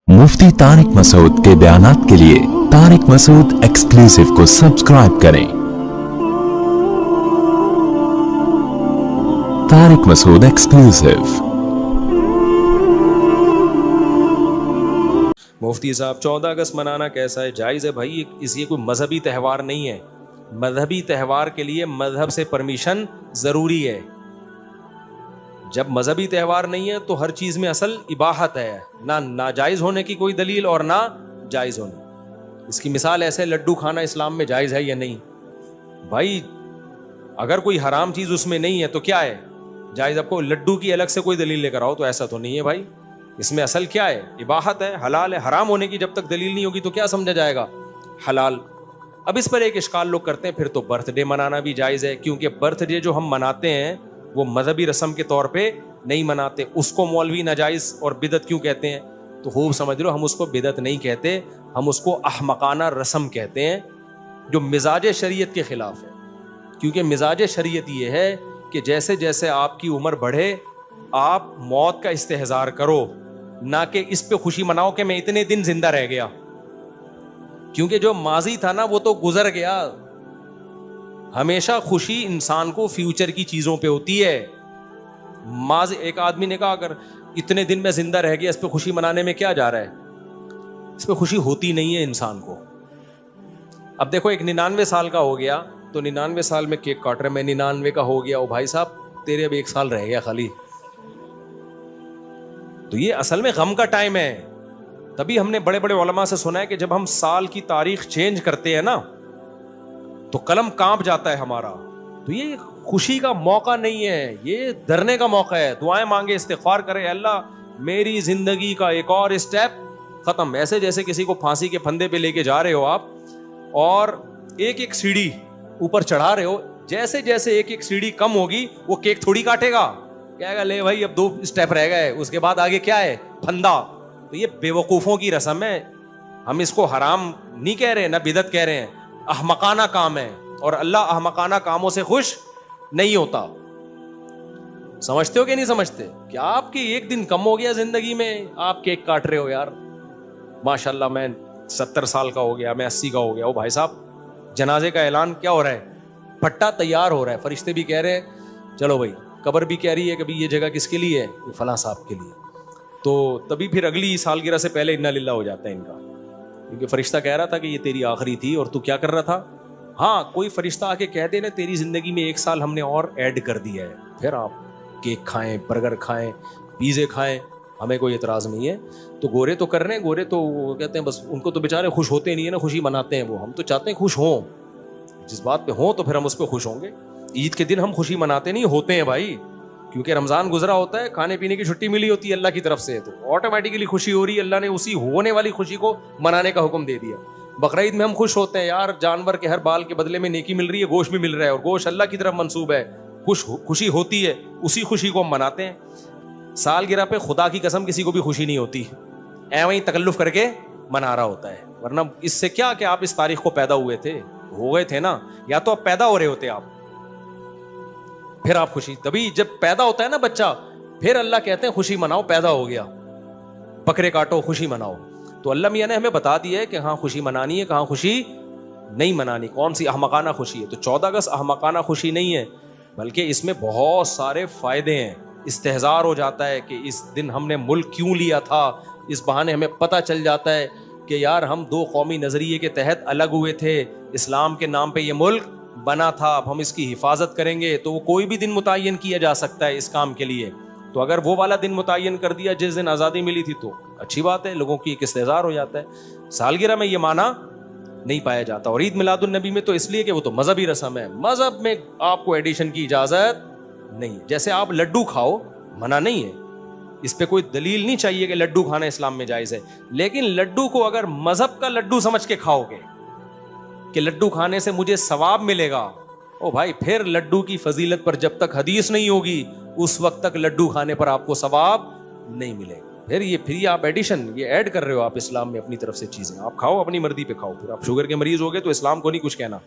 मुफ्ती तारिक मसूद के बयानात के लिए तारिक मसूद एक्सक्लूसिव को सब्सक्राइब करें। तारिक मसूद एक्सक्लूसिव। मुफ्ती साहब 14 अगस्त मनाना कैसा है? जायज़ है भाई, ये कोई मजहबी त्यौहार नहीं है। मजहबी त्यौहार के लिए मजहब से परमिशन ज़रूरी है। जब मजहबी त्यौहार नहीं है तो हर चीज़ में असल इबाहत है, ना नाजायज़ होने की कोई दलील और ना जायज़ होने। इसकी मिसाल ऐसे, लड्डू खाना इस्लाम में जायज़ है या नहीं? भाई अगर कोई हराम चीज़ उसमें नहीं है तो क्या है जायज़? आपको लड्डू की अलग से कोई दलील लेकर आओ, तो ऐसा तो नहीं है भाई। इसमें असल क्या है? इबाहत है, हलाल है। हराम होने की जब तक दलील नहीं होगी तो क्या समझा जाएगा हलाल? अब इस पर एक इश्काल लोग करते हैं, फिर तो बर्थडे मनाना भी जायज़ है, क्योंकि बर्थडे जो हम मनाते हैं वो मजहबी रस्म के तौर पे नहीं मनाते। उसको मौलवी नाजायज़ और बिदत क्यों कहते हैं? तो खूब समझ लो, हम उसको बिदत नहीं कहते, हम उसको अहमकाना रस्म कहते हैं, जो मिजाज शरीयत के ख़िलाफ़ है। क्योंकि मिजाज शरीयत ये है कि जैसे जैसे आपकी उम्र बढ़े आप मौत का इस्तेहज़ार करो, ना कि इस पे खुशी मनाओ कि मैं इतने दिन जिंदा रह गया। क्योंकि जो माजी था ना वो तो गुजर गया। हमेशा खुशी इंसान को फ्यूचर की चीज़ों पे होती है। माजी, एक आदमी ने कहा अगर इतने दिन में जिंदा रह गया, इस पे खुशी मनाने में क्या जा रहा है? इस पे खुशी होती नहीं है इंसान को। अब देखो, एक 99 साल का हो गया तो 99 साल में केक काट रहे, मैं 99 का हो गया, ओ भाई साहब तेरे अब 1 साल रह गया खाली। तो ये असल में गम का टाइम है। तभी हमने बड़े बड़े उलमा से सुना है कि जब हम साल की तारीख चेंज करते हैं ना तो कलम कांप जाता है हमारा। तो ये खुशी का मौका नहीं है, ये डरने का मौका है। दुआएं मांगे, इस्तिग़फ़ार करे, अल्लाह मेरी जिंदगी का एक और स्टेप खत्म। ऐसे जैसे किसी को फांसी के फंदे पे लेके जा रहे हो आप और एक एक सीढ़ी ऊपर चढ़ा रहे हो, जैसे जैसे एक एक सीढ़ी कम होगी वो केक थोड़ी काटेगा, कहेगा ले भाई अब 2 स्टेप रह गए, उसके बाद आगे क्या है? फंदा। तो ये बेवकूफ़ों की रस्म है। हम इसको हराम नहीं कह रहे, ना बिदत कह रहे हैं, अहमकाना काम है। और अल्लाह अहमकाना कामों से खुश नहीं होता। समझते हो कि नहीं समझते? क्या आपकी एक दिन कम हो गया जिंदगी में, आप केक काट रहे हो यार, माशाल्लाह मैं 70 साल का हो गया, मैं 80 का हो गया। ओ भाई साहब, जनाजे का ऐलान क्या हो रहा है? पट्टा तैयार हो रहा है, फरिश्ते भी कह रहे हैं चलो भाई, कब्र भी कह रही है कभी ये जगह किसके लिए है? ये फलां साहब के लिए। तो तभी फिर अगली सालगिरह से पहले इन्ना लिल्लाह हो जाता है इनका, क्योंकि फरिश्ता कह रहा था कि ये तेरी आखिरी थी और तू क्या कर रहा था। हाँ, कोई फरिश्ता आके कह दे ना तेरी जिंदगी में 1 साल हमने और ऐड कर दिया है, फिर आप केक खाएं, बर्गर खाएं, पिज़्ज़े खाएं, हमें कोई एतराज़ नहीं है। तो गोरे तो कर रहे हैं, गोरे तो कहते हैं बस, उनको तो बेचारे खुश होते नहीं है ना, खुशी मनाते हैं वो। हम तो चाहते हैं खुश हों, जिस बात पे हों तो फिर हम उस पर खुश होंगे। ईद के दिन हम खुशी मनाते नहीं, होते हैं भाई, क्योंकि रमज़ान गुजरा होता है, खाने पीने की छुट्टी मिली होती है अल्लाह की तरफ से, तो ऑटोमेटिकली खुशी हो रही है। अल्लाह ने उसी होने वाली खुशी को मनाने का हुक्म दे दिया। बकरीद में हम खुश होते हैं यार, जानवर के हर बाल के बदले में नेकी मिल रही है, गोश्त भी मिल रहा है, और गोश्त अल्लाह की तरफ मंसूब है, खुशी होती है, उसी खुशी को हम मनाते हैं। सालगिरह पे खुदा की कसम किसी को भी खुशी नहीं होती, ऐਵੇਂ ही तकल्लुफ करके मना रहा होता है। वरना इससे क्या कि आप इस तारीख को पैदा हुए थे, हो गए थे ना, या तो आप पैदा हो रहे होते आप, फिर आप खुशी। तभी जब पैदा होता है ना बच्चा, फिर अल्लाह कहते हैं खुशी मनाओ, पैदा हो गया, बकरे काटो, खुशी मनाओ। तो अल्लाह मियां ने हमें बता दिया है कि हाँ खुशी मनानी है, कहाँ खुशी नहीं मनानी, कौन सी अहमकाना खुशी है। तो 14 अगस्त अहमकाना खुशी नहीं है, बल्कि इसमें बहुत सारे फायदे हैं। इस्तेहज़ार हो जाता है कि इस दिन हमने मुल्क क्यों लिया था, इस बहाने हमें पता चल जाता है कि यार हम 2 कौमी नज़रिए के तहत अलग हुए थे, इस्लाम के नाम पे ये मुल्क बना था, अब हम इसकी हिफाजत करेंगे। तो वो कोई भी दिन मुतय्यन किया जा सकता है इस काम के लिए। तो अगर वो वाला दिन मुतय्यन कर दिया जिस दिन आज़ादी मिली थी तो अच्छी बात है, लोगों की एक इस्तेज़ार हो जाता है। सालगिरह में ये माना नहीं पाया जाता। और ईद मिलादुन नबी में तो इसलिए कि वो तो मजहबी रस्म है, मजहब में आपको एडिशन की इजाज़त नहीं है। जैसे आप लड्डू खाओ, मना नहीं है, इस पे कोई दलील नहीं चाहिए कि लड्डू खाना इस्लाम में जायज़ है। लेकिन लड्डू को अगर मजहब का लड्डू समझ के खाओगे कि लड्डू खाने से मुझे सवाब मिलेगा, ओ भाई फिर लड्डू की फजीलत पर जब तक हदीस नहीं होगी उस वक्त तक लड्डू खाने पर आपको सवाब नहीं मिलेगा। फिर आप एडिशन, ये ऐड कर रहे हो आप इस्लाम में अपनी तरफ से चीज़ें। आप खाओ, अपनी मर्जी पे खाओ, फिर आप शुगर के मरीज हो गए तो इस्लाम को नहीं कुछ कहना।